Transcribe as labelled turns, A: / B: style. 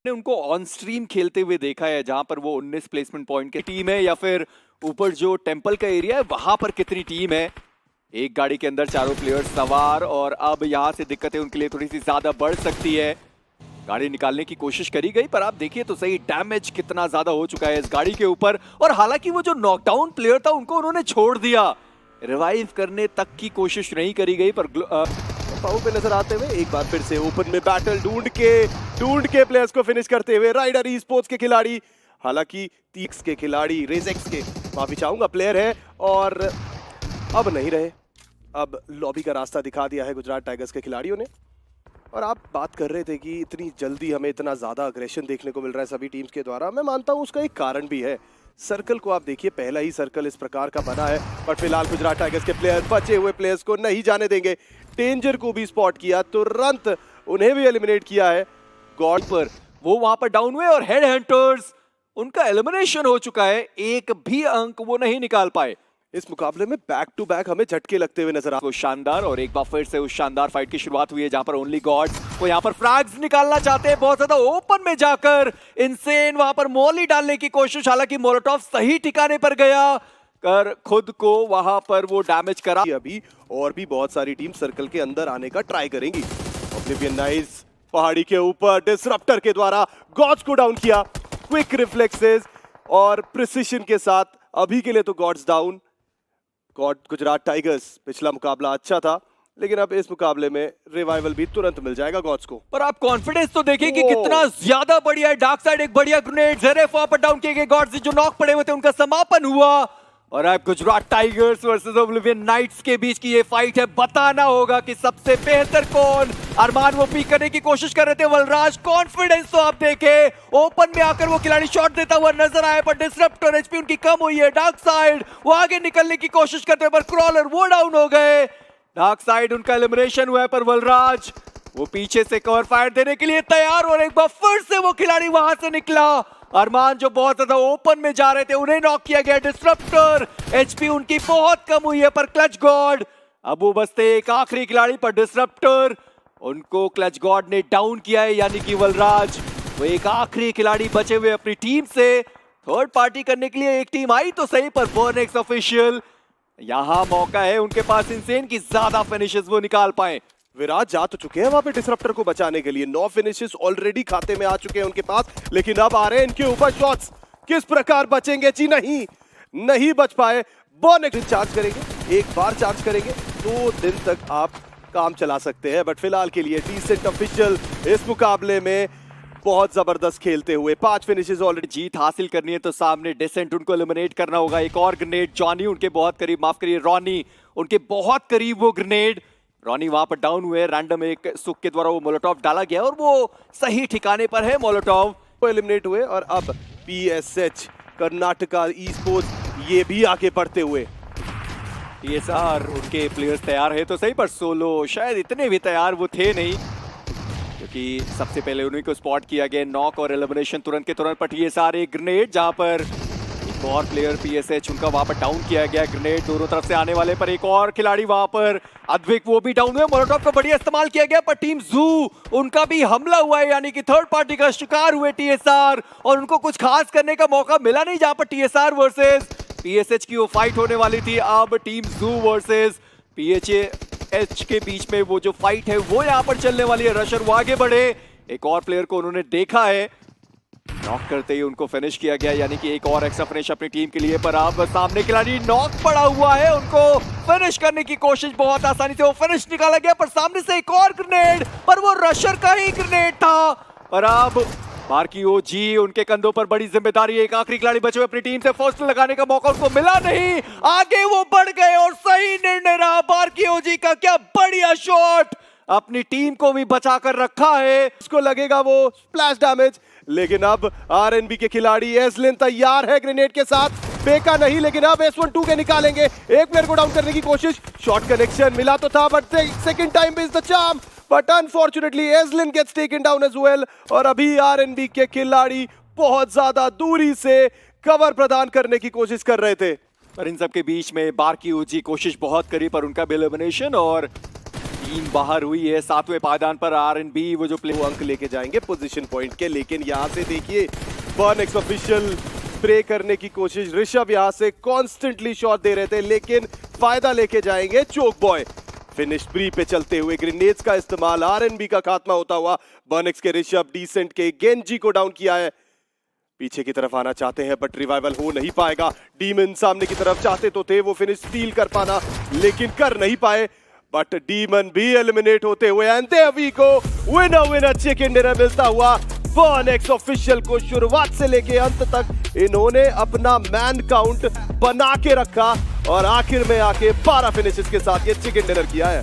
A: ने उनको on stream खेलते हुए देखा है, जहां पर वो 19 प्लेसमेंट पॉइंट की टीम है, या फिर ऊपर जो टेंपल का एरिया है वहां पर कितनी टीम है। एक गाड़ी के अंदर चारों प्लेयर्स सवार, और अब यहां से दिक्कतें उनके लिए थोड़ी सी ज्यादा बढ़ सकती है। गाड़ी निकालने की कोशिश करी गई, पर आप देखिए तो सही डैमेज कितना ज्यादा हो चुका है इस गाड़ी के ऊपर। और हालांकि वो जो नॉकडाउन प्लेयर था उनको उन्होंने छोड़ दिया, रिवाइव करने तक की कोशिश नहीं करी गई। पर
B: पाऊ पे नजर आते हुए एक बार फिर से ओपन में बैटल ढूंढ के प्लेयर्स को फिनिश करते हुए राइडर ई स्पोर्ट्स के खिलाड़ी, हालांकि तीक्स के खिलाड़ी, रेजेक्स के माफी चाहूंगा प्लेयर है, और अब नहीं रहे। अब लॉबी का रास्ता दिखा दिया है गुजरात टाइगर्स के खिलाड़ियों ने। और आप बात कर रहे थे कि इतनी जल्दी हमें इतना ज्यादा अग्रेशन देखने को मिल रहा है सभी टीम्स के द्वारा। मैं मानता हूं उसका एक कारण भी है। सर्कल को आप देखिए, पहला ही सर्कल इस प्रकार का बना है, पर फिलहाल गुजरात टाइगर्स के प्लेयर बचे हुए प्लेयर्स को नहीं जाने देंगे। डेंजर को भी स्पॉट किया, तुरंत उन्हें भी एलिमिनेट किया है।
A: गॉड पर वो वहां पर डाउन हुए, और हेड हंटर्स उनका एलिमिनेशन हो चुका है। एक भी अंक वो नहीं निकाल पाए।
B: इस मुकाबले में बैक टू बैक हमें झटके लगते हुए नजर आ
A: वो शानदार, और एक बार फिर से उस शानदार फाइट की शुरुआत हुई है, जहां पर ओनली गॉड्स वो यहां पर फ्रैग्स निकालना चाहते हैं बहुत ज्यादा ओपन में जाकर। इनसेन वहां पर मॉली डालने की कोशिश, हालांकि मोलोटॉव सही ठिकाने पर गया कर खुद को वहां पर वो डैमेज करा।
B: अभी और भी बहुत सारी टीम सर्कल के अंदर आने का ट्राई करेंगी। ओब्लिवियन नाइस पहाड़ी के ऊपर डिसरप्टर के द्वारा गॉड्स को डाउन किया, क्विक रिफ्लेक्सेस और प्रिसिशन के साथ। अभी के लिए तो गॉड्स डाउन। गुजरात टाइगर्स पिछला मुकाबला अच्छा था, लेकिन अब इस मुकाबले में रिवाइवल भी तुरंत मिल जाएगा गॉड्स को।
A: पर आप कॉन्फिडेंस तो देखिए कि कितना ज्यादा बढ़िया है। डार्क साइड एक बढ़िया ग्रेनेड, जेरेफ वहां पर डाउन किए गए, गॉड्स जो नॉक पड़े हुए थे उनका समापन हुआ। और अब Gujarat tigers versus oblivion knights के बीच की ये फाइट है। बताना होगा कि सबसे बेहतर कौन। अरमान वो पीक करने की कोशिश कर रहे थे, वलराज कॉन्फिडेंस तो आप देखे, ओपन में आकर वो खिलाड़ी शॉट देता हुआ नजर आया, पर डिसरप्टर एचपी उनकी कम हुई है। डार्क साइड वो आगे निकलने की कोशिश करते हुए, पर क्रॉलर वो डाउन हो गए। डार्क साइड उनका एलिमिनेशन हुआ है, पर वलराज वो पीछे से कवर फायर देने के लिए तैयार, और एक बार फिर से वो खिलाड़ी वहां से निकला। अरमान जो बहुत ज्यादा ओपन में जा रहे थे उन्हें नॉक किया गया। डिसरप्टर एचपी उनकी बहुत कम हुई है, पर क्लच गॉड अब वो बसते एक आखिरी खिलाड़ी, पर डिसरप्टर उनको क्लच गॉड ने डाउन किया है, यानी कि वलराज वो एक आखिरी खिलाड़ी बचे हुए अपनी टीम से। थर्ड पार्टी करने के लिए एक टीम आई तो सही, पर बर्नेक्स ऑफिशियल यहां मौका है उनके पास इनसेन की ज्यादा फिनिशेस वो निकाल पाए।
B: विराट जा तो चुके हैं वहां पे डिसरप्टर को बचाने के लिए। 9 फिनिशेस ऑलरेडी खाते में आ चुके हैं उनके पास, लेकिन अब आ रहे हैं इनके ऊपर शॉट्स। किस प्रकार बचेंगे जी? नहीं बच पाए। बॉनेक्स चार्ज करेंगे, एक बार चार्ज करेंगे, 2 दिन तक आप काम चला सकते हैं। बट फिलहाल के लिए डिसेंट ऑफिशियल इस मुकाबले में बहुत जबरदस्त खेलते हुए 5 फिनिशेस ऑलरेडी।
A: जीत हासिल करनी है तो सामने डिसेंट उनको एलिमिनेट करना होगा। एक और ग्रेनेड, जॉनी उनके बहुत करीब, माफ करिए रॉनी उनके बहुत करीब वो ग्रेनेड। रॉनी वहां पर डाउन हुए, रैंडम एक सुक के द्वारा वो मोलोटॉव डाला गया, और वो सही ठिकाने पर है मोलोटॉव।
B: वो एलिमिनेट हुए, और अब पीएसएच कर्नाटका ई स्पोर्ट्स ये भी आगे बढ़ते हुए।
A: पीएसआर उनके प्लेयर्स तैयार है तो सही, पर सोलो शायद इतने भी तैयार वो थे नहीं, क्योंकि सबसे पहले उन्हीं को स्पॉट किया गया। नॉक और एलिमिनेशन तुरंत के तुरंत। पर पीएसआर एक ग्रेनेड, जहां पर एक और प्लेयर पीएसएच उनका वहां पर डाउन किया गया। ग्रेनेड दोनों तरफ से आने वाले, पर एक और खिलाड़ी वहां पर अद्विक वो भी डाउन हुए। मोलोटॉव का बढ़िया इस्तेमाल किया गया, पर टीम जू उनका भी हमला हुआ है, यानी कि थर्ड पार्टी का शिकार हुए टीएसआर, और उनको कुछ खास करने का मौका मिला नहीं। जहां पर टीएसआर वर्सेस पीएसएच की वो फाइट होने वाली थी, अब टीम जू वर्सेस पीएचए के बीच में वो जो फाइट है वो यहां पर चलने वाली है। रशर वो आगे बढ़े, एक और प्लेयर को उन्होंने देखा है, नॉक करते ही उनको फिनिश किया गया, यानी कि एक और एक्स्ट्रा फिनिश अपनी टीम के लिए। पर अब सामने खिलाड़ी नॉक पड़ा हुआ है, उनको फिनिश करने की कोशिश बहुत आसानी से वो फिनिश निकाला गया, पर सामने से एक और ग्रेनेड, पर वो रशर का ही ग्रेनेड था। पर अब बार्की ओजी उनके कंधों पर बड़ी जिम्मेदारी है। एक आखिरी खिलाड़ी बचे हुए अपनी टीम से, फर्स्ट लगाने का मौका उनको मिला नहीं, आगे वो बढ़ गए, और सही निर्णय रहा बार्की ओजी का। क्या बढ़िया शॉट, अपनी टीम को भी बचाकर रखा है।
B: उसको लगेगा वो स्प्लैश डैमेज, लेकिन अब आरएनबी के खिलाड़ी एसलिन तैयार है ग्रेनेड के साथ। बेका नहीं, लेकिन अब S12 के निकालेंगे। एक प्लेयर को डाउन करने की कोशिश, शॉट कनेक्शन मिला तो था, but second time is the charm, but unfortunately एसलिन gets taken down as well. और अभी आरएनबी के खिलाड़ी बहुत ज्यादा दूरी से कवर प्रदान करने की कोशिश कर रहे थे,
A: पर इन सब के बीच में बार्की ओजी कोशिश बहुत करी, पर उनका भी एलिमिनेशन। और टीम बाहर हुई है 7वें पायदान पर RNB वो जो प्ले
B: वो अंक लेके जाएंगे पोजीशन पॉइंट के, लेकिन यहाँ से देखिए बर्नेक्स ऑफिशियल स्प्रे करने की कोशिश। ऋषभ यहाँ से कॉन्स्टेंटली शॉट दे रहे थे, लेकिन फायदा लेके जाएंगे चोक बॉय। फिनिश ब्री पे चलते हुए ग्रेनेड्स का इस्तेमाल, RNB का खात्मा होता हुआ। बर्नेक्स के ऋषभ डिसेंट के गेंजी को डाउन किया है। पीछे की तरफ आना चाहते हैं बट रिवाइवल हो नहीं पाएगा। डीमन सामने की तरफ चाहते तो थे वो फिनिश स्टील कर पाना, लेकिन कर नहीं पाए। बट डीमन भी एलिमिनेट होते हुए and there we go, winner chicken dinner मिलता हुआ बर्नेक्स ऑफिशियल को। शुरुआत से लेके अंत तक इन्होंने अपना मैन काउंट बना के रखा और आखिर में आके 12 फिनिशेस के साथ ये चिकन डिनर किया है।